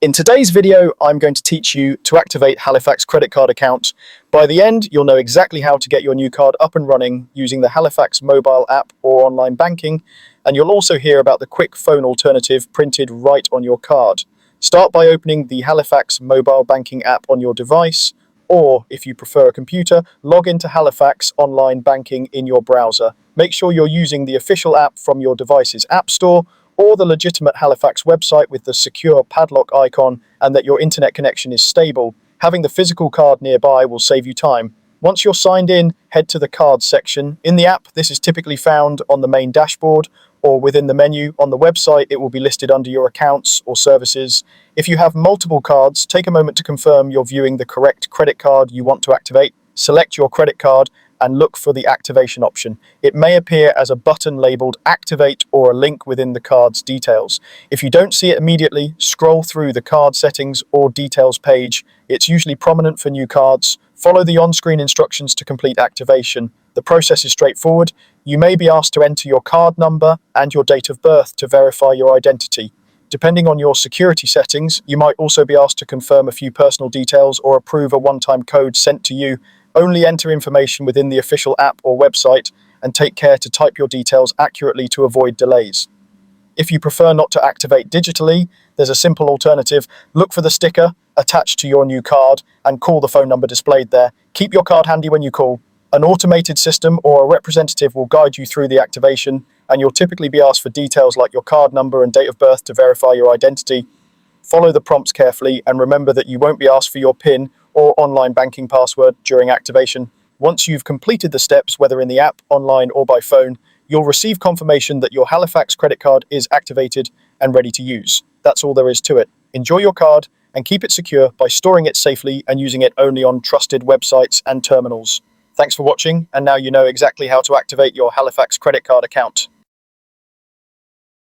In today's video, I'm going to teach you to activate Halifax credit card account. By the end, you'll know exactly how to get your new card up and running using the Halifax mobile app or online banking, and you'll also hear about the quick phone alternative printed right on your card. Start by opening the Halifax mobile banking app on your device, or if you prefer a computer, log into Halifax online banking in your browser. Make sure you're using the official app from your device's app store, or the legitimate Halifax website with the secure padlock icon, and that your internet connection is stable. Having the physical card nearby will save you time. Once you're signed in, head to the cards section. In the app, this is typically found on the main dashboard, or within the menu. On the website, it will be listed under your accounts or services. If you have multiple cards, take a moment to confirm you're viewing the correct credit card you want to activate. Select your credit card and look for the activation option. It may appear as a button labeled Activate or a link within the card's details. If you don't see it immediately, scroll through the card settings or details page. It's usually prominent for new cards. Follow the on-screen instructions to complete activation. The process is straightforward. You may be asked to enter your card number and your date of birth to verify your identity. Depending on your security settings, you might also be asked to confirm a few personal details or approve a one-time code sent to you. Only enter information within the official app or website, and take care to type your details accurately to avoid delays. If you prefer not to activate digitally, there's a simple alternative. Look for the sticker attached to your new card and call the phone number displayed there. Keep your card handy when you call. An automated system or a representative will guide you through the activation, and you'll typically be asked for details like your card number and date of birth to verify your identity. Follow the prompts carefully and remember that you won't be asked for your PIN or online banking password during activation. Once you've completed the steps, whether in the app, online, or by phone, you'll receive confirmation that your Halifax credit card is activated and ready to use. That's all there is to it. Enjoy your card and keep it secure by storing it safely and using it only on trusted websites and terminals. Thanks for watching, and now you know exactly how to activate your Halifax credit card account.